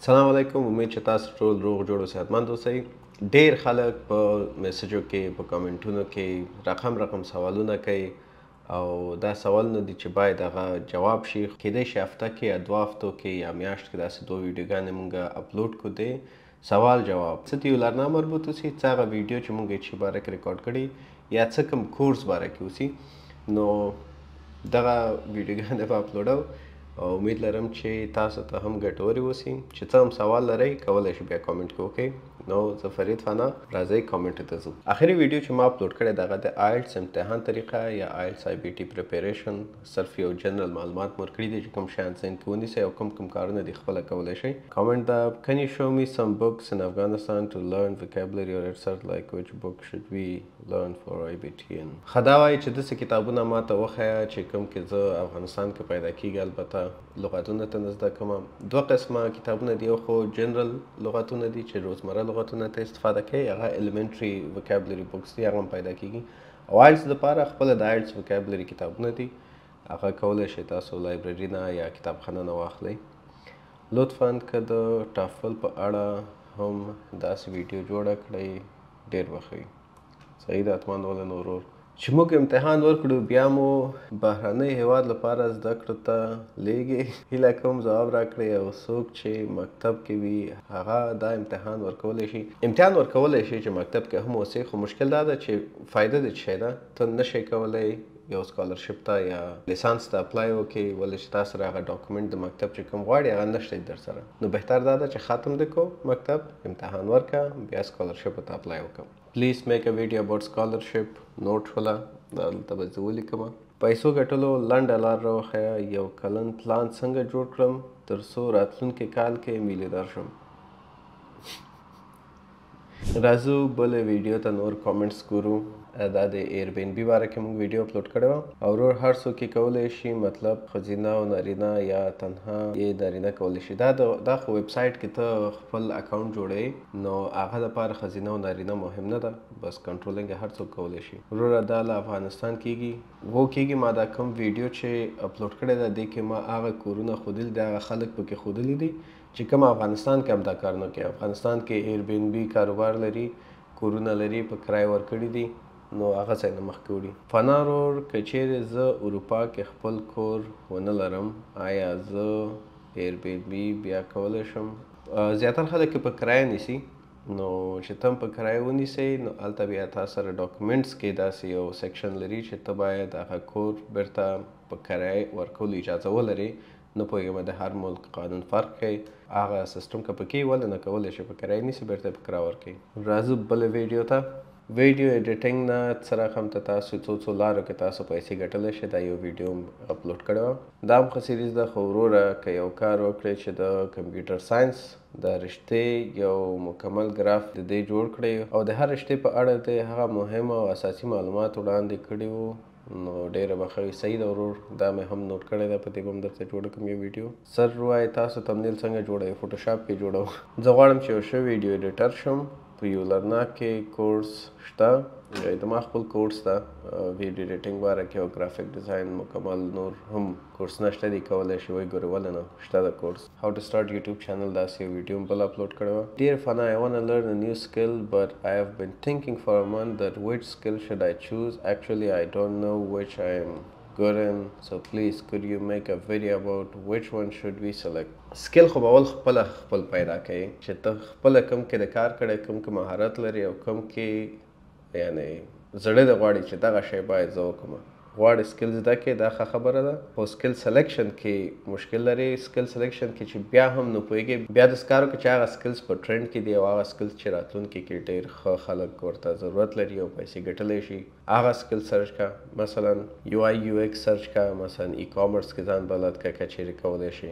سلام علیکم. امید چې تاسو ټول روغ جوړ او صحتمند اوسئ. ډیر خلک په میسجو کې په کامنټونو کې رقم سوالونه کوي او دا سوالونه دي چې باید هغه جواب شي. کیدای شي هفته کې یا 2 هفتو کې یا میاشت کې داسې 2 ویډیوګانې مونږ اپلوډ کړو د سوال جواب څه ته یو لرنه مربوط اوسي څه هغه ویډیو چې مونږ یې چې باره کې ریکارډ کړي یا څه کوم کورس باره کې اوسي نو دغه ویډیوګانې به اپلوډو او امید لرم چې تاسو ته هم ګټورې اوسي. چې څه هم سوال لرئ کولی شئ بیا کامنټ کې وکړئ. نو زه فرید فانا راځئ کامنټ ته ځو. اخري ویډیو چې ما اپلوډ کړی دغه د آیلټس امتحان طریقه یا آیلټس آی بی ټي پریپریشن صرف یو جنرال معلومات مو ورکړي دي چې کوم شیان ذهن کې ونیسئ او کوم کارونه دي خپله کولی شئ. کامنټ دا can you show me some books in Afghanistan to learn vocabulary or etc like which book should we learn for IBT. ښه دا وایي چې داسې کتابونه ما ته وښیه چې کوم کې زه افغانستان کې پیدا کېږي. البته لغتونه ته زده کوم. 2 قسمه کتابونه دي. یو خو جنرال لغتونه دي چې روزمره لغتونه ته استفاده کوي، هغه elementary vocabulary books دي، هغه هم پیدا کېږي. او آیلټس دپاره خپله د آیلټس vocabulary کتابونه دي، هغه کولی شئ تاسو لایبرري نه یا کتابخانه نه واخلئ. لطفا که د ټافل په اړه هم داسې ویډیو جوړه کړئ ډېر به ښه وي. صحیح ده اتمان ولن ورور. چې موږ امتحان ورکړو بیا مو بهرنی هیواد لپاره زده کړو ته لیږي. هیله کوم ځواب راکړئ او څوک چې مکتب کې وي هغه دا امتحان ورکولی شي. امتحان ورکولی شي چې مکتب کې هم اوسئ، خو مشکل دا ده چې فایده د څه شی ده، ته نشئ کولی یو سکالرشپ ته یا لیسانس ته اپلای وکړئ ولې چې تاسو سره هغه ډاکومنټ د مکتب چې کوم غواړي هغه نشته در سره. نو بهتر دا ده چې ختم دې کو مکتب، امتحان ورکړه، بیا سکالرشپ ته اپلای وکړه. پلیز میک ا ویډیو اباوټ سکالرشپ. نوټ شوله دلته به زه ولیکم. پیسو ګټلو لنډه لار راوښیه. یو کلن پلان څنګه جوړ کړم تر څو راتلونکي کال کې میلیونر شم. راځو بلې ویډیو ته نور کامنټس ګورو. دا د ایر بی ان بي باره کې موږ ویډیو اپلوډ کړی وه او ورور هر څوک یې کولی شي، مطلب ښځینه او نارینه یا تنها یې نارینه کولی شي. دا خو ویب سایټ کې ته خپل اکاونټ جوړوي نو هغه دپاره ښځینه او نارینه مهم نه ده، بس کنټرولینګ هر څوک کولی شي. وروره دا له افغانستان کېږي. ما دا کوم ویډیو چې اپلوډ کړی ده دې کې ما هغه کورونه ښودلي دي، هغه خلک پکې ښودلي دي چې کوم افغانستان کې هم دا کار نه کوي. افغانستان کې ایر بی ان بي کاروبار لري، کورونه لري، په کرایه ورکړي دي، نو هغه ځای نه مخکې وړي. فنا ورور که چیرې زه اروپا کې خپل کور ونه لرم آیا زه ایر بی ان بي بیا کولی شم؟ زیاتره خلک په کرایه نیسي، نو چې ته هم په کرایه ونیسئ نو هلته بیا تا سره ډاکومنټس کې داسې یو سیکشن لري چې ته باید هغه کور بیرته په کرایه ورکولو اجازه ولري. نه پوهېږم د هر ملک قانون فرق کوي، هغه سیسټم که پکې ولې نه کولی شي په کرایه نیسي بیرته په کرایه ورکوي. راځو بله ویډیو ته. ویډیو ایډیټینګ نه څه رقم ته تاسو څو لارو کې تاسو پیسې ګټلی شئ. دا یو ویډیو اپلوډ کړی وه. دا هم ښه سیریز ده، خو وروره که یو کار وکړئ چې د کمپیوټر ساینس د رشتې یو مکمل ګراف د دې جوړ کړئ او د هر رشتې په اړه د هغه مهم او اساسي معلومات وړاندې کړي وو نو ډېره به ښه وي. صحیح ده ورور، دا مې هم نوټ کړی ده، په دې به هم درته جوړه کړم یو ویډیو. سر وایي تاسو تمنیل څنګه جوړوئ؟ فوټوشاپ کې جوړوم. زه غواړم چې یو ښه ویډیو ایډیټر شم. په یو لرناکې کورس شته، زما خپل کورس ده ویډیو ایډیټینګ باره کې او ګرافیک ډیزاین مکمل نور هم کورسونه شته دي، کولی شئ وګورئ ولې نه شته د کورس. هاو ټو سټارټ یوټیوب چینل داسې یو ویډیو هم بل اپلوډ کړی وه. ډیر فنا I want to learn a new skill but I have been thinking for a month that which skill should I choose. Actually I don't know which I am good in, so please could you make a video about which one should we select. سکیل خو به ول خپل پیدا کوي چې ته خپله کوم کې د کار کړی، کوم کې مهارت لري او کوم کې یعنی زړه دې غواړي چې دغه شی باید زه وکړم. غواړې سکل زده کړې دا ښه خبره ده، خو سکل سلیکشن کې مشکل لري. سکل سلیکشن کې چې بیا هم نه پوهېږې بیا داسې کار وکړه چې هغه سکلز په ټرینډ کې دي او هغه سکلز چې راتلونکي کې ډېر ښه خلک ورته ضرورت لري او پیسې ګټلی شي هغه سکل سرچ کړه. مثلا یو آی یو ایکس سرچ کړه، مثلا ای کامرس کې ځان بلد کړه که چیرې کولی شي.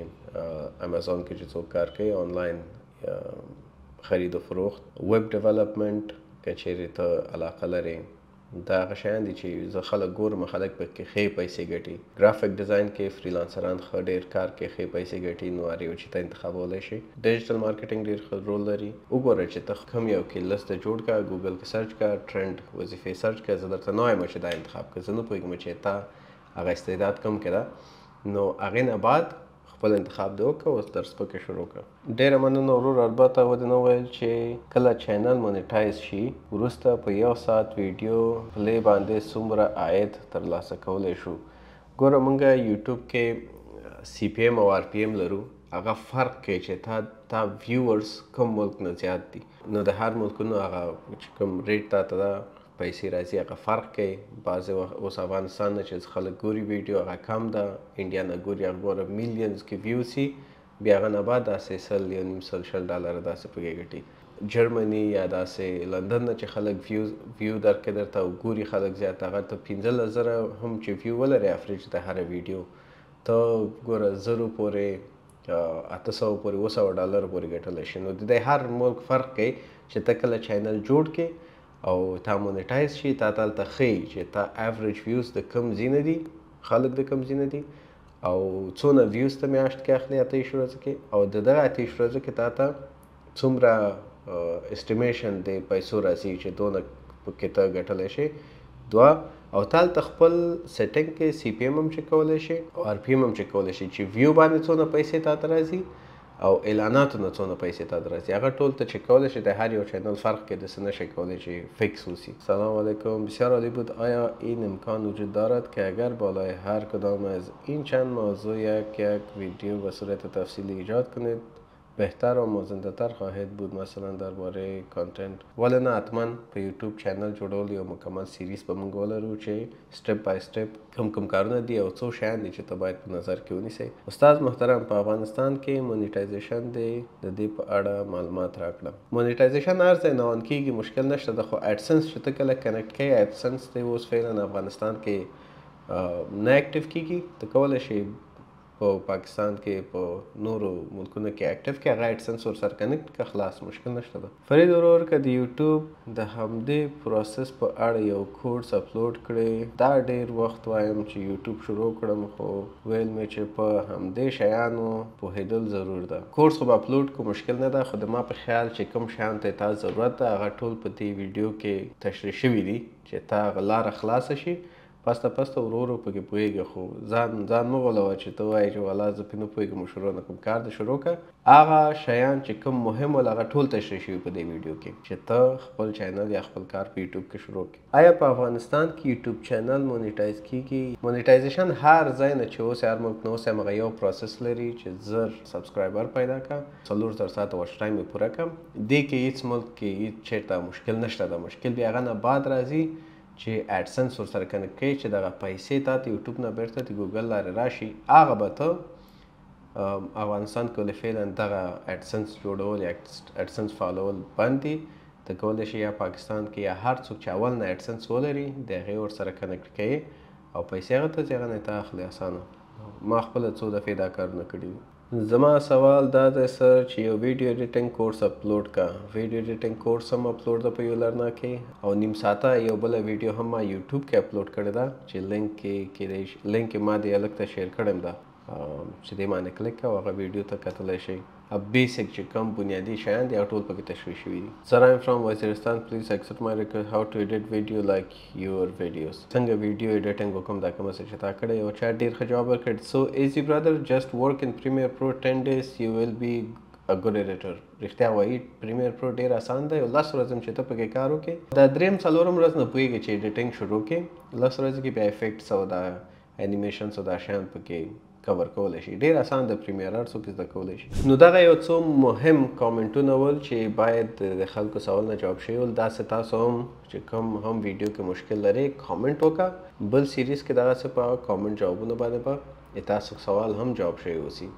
امازون کې چې څوک کار کوي آنلاین خرید و فروخت. ویب ډیولپمنټ که چیرې ته علاقه لرې، دا هغه شیان دي چې زه خلک ګورم خلک پکې ښې پیسې ګټي. ګرافیک ډیزاین کې فریلانسران ښه ډېر کار کې ښې پیسې ګټي، نو هر یو چې ته انتخابولی شي. ډیجیټل مارکیټینګ ډېر ښه رول لري. وګوره چې ته کوم یو کې لسته جوړ کړه، ګوګل کې سرچ کړه، ټرینډ وظیفې سرچ کړه. زه درته نه وایم چې دا انتخاب کړه، زه نه پوهېږم چې تا هغه استعداد کوم کې ده. نو هغې نه بعد خپل انتخاب دی وکړه اوس درس پکې شروع کړه. ډېره مننه ورور. البته ودې نه ویل چې کله چینل مونیټایز شي وروسته په 1 ساعت ویډیو پلی باندې څومره عاید ترلاسه کولی شو. ګوره مونږ یوټیوب کې CPM او RPM لرو. هغه فرق کوي چې تا ویورز کوم ملک نه زیات دي نو د هر ملکونو هغه چې کوم ریټ تا دا پیسې راځي هغه فرق کوي. بعضې اوس افغانستان نه چې خلک ګوري ویډیو هغه کم ده، انډیا نه ګوري هغه ګوره میلیونز کې ویو سي بیا هغه نه بعد داسې $100 $1.5 داسې پکې ګټي. جرمني یا داسې لندن نه چې خلک ویو درکې درته او ګوري خلک زیات هغه ته 15,000 هم چې ویو ولري افریج د هره ویډیو ته ګوره 0 پورې 800 پورې $200 پورې ګټلی شي. نو د دې هر ملک فرق کوي چې ته کله چینل جوړ کې او تا مونیټایز شي تا هلته ښیي چې تا ایوریج ویوز د کوم ځای نه دي، خلک د کوم ځای نه دي او څونه ویوز ته میاشت کې اخلي 28 ورځو کې او د دغه 28 ورځو کې تا ته څومره اسټیمیشن د پیسو راځي چې دونه پکې ته ګټلی شي. دوه او تا هلته خپل سیټینګ کې CPM هم چک کولی شي او RPM هم چک کولی شي چې ویو باندې څونه پیسې تا ته راځي او اعلاناتو نه څونه پیسې تا ته راځي. هغه ټول ته چک کولی شي. د هر یو چینل فرق کې داسې نشی کولی چې فیکس اوسی. سلام علیکم. بسیار عالی بود. آیا این امکان وجود دارد که اگر بالای هر کدام از این چند موضوع یک ویدیو به صورت تفصیلی ایجاد کنید بهتر و مازنده تر خواهد بود، مثلا درباره کانتنت؟ ولی نه، حتما په یوټیوب چینل جوړول یو مکمل سیریز به موږ ولرو چې سټپ بای سټپ کوم کارونه دي او څو شیان دي چې ته باید په نظر کې ونیسئ. استاد محترم، په افغانستان کې مونیټایزیشن دی، د دې په اړه معلومات راکړه. مونیټایزیشن هر ځای نه اون کیږي، مشکل نشته ده، خو اډسنس چې ته کله کنیکټ کوې اډسنس دی اوس فعلا افغانستان کې نه اکټیو کیږي. ته کولی شي په پاکستان کې په نورو ملکونو کې اکټیو کې هغه اډسنس ورسره کنیکټ که خلاص مشکل نشته ده. فرید ورور که د یوټیوب د همدې پروسس په اړه یو کورس اپلوډ کړی، دا ډېر وخت وایم چې یوټیوب شروع کړم خو ویل مې چې په همدې شیانو پوهېدل ضرور ده. کورس خو به اپلوډ کو مشکل نه ده، خو د ما په خیال چې کوم شیان ته تا ضرورت ده هغه ټول په دې ویډیو کې تشریح شوي دي چې تا هغه لاره خلاصه شي. پسته ورو ورو پکې پوهېږه، خو ځان مه غولوه چې ته وایې چې والله زه پرې نه پوهېږم شروع نه کوم. کار دې شروع کړه، هغه شیان چې کوم مهم ول هغه ټول تشریح شوي په دې ویډیو کې چې ته خپل چینل یا خپل کار په یوټیوب کې شروع کړې. آیا په افغانستان کې یوټیوب چینل مونیټایز کیږي؟ مونیټایزیشن هر ځای نه چې اوس هر ملک نه اوس هغه یو پروسس لري چې زر سبسکرایبر پیدا کړه، 4 ساعته واچ ټایم یې پوره کړم. دې کې هېڅ ملک کې هېڅ چېرته مشکل نشته ده. مشکل بیا هغه نه بعد راځي چې اډسنس ورسره کنیکټ کوي چې دغه پیسې تا ته یوټیوب نه بیرته د ګوګل لارې راشي. هغه به ته افغانستان کې ولې فعلا دغه اډسنس جوړول یا اډسنس فالول بند دي. ته کولی شي یا پاکستان کې یا هر څوک چې اول نه اډسنس ولري د هغې ورسره کنیکټ کوي او پیسې هغه ته ځي، هغه نه ته اخلي اسانه. ما خپله څو دفعې دا کارونه کړي دي. زما سوال دا دی سر چې یو ویډیو ایډیټنګ کورس اپلوډ کا. ویډیو ایډیټنګ کورس هم اپلوډ ده په یو لرنا کې او نیم ساعته یو بله ویډیو هم ما یوټیوب کې اپلوډ کړې ده چې لینک ما دې هلک ته شیر کړم ده چې دې باندې کلیک کوه هغه ویډیو ته کتلی شئ. بیسک چې کوم بنیادي شیان دي هغه ټول پکې تشریح شوي دي. سر آیم فرام وزیرستان، پلیز ایکسپټ مای ریکویسټ هاو ټو ایډیټ ویډیو لایک یور ویډیوز. څنګه ویډیو ایډیټنګ وکړم دا کومه څه چې تا کړی. یو چا ډېر ښه جواب ورکړ. سو ایزي برادر، جسټ ورک ان پریمیر پرو 10 days you will be a good editor. رښتیا وایي پریمیر پرو ډېر آسان دی. 10 ورځې چې ته پکې کار وکړې، دا 3-4 ورځ نه پوهېږي چې ایډیټنګ شروع کړې. 10 ورځې کې بیا افیکټس او دا انیمیشنس او دا شیان پکې کور کولی شي. ډېر آسان د پریمیر هر څوک زده کولی شي. نو دغه یو څو مهم کامنټونه ول چې باید د خلکو سوال نه جواب شوي ول. داسې تاسو هم چې کوم هم ویډیو کې مشکل لرئ کامنټ وکړه. بل سیریز کې دغسې په کامنټ جوابونه باندې به تاسو سوال هم جواب شوی اوسي.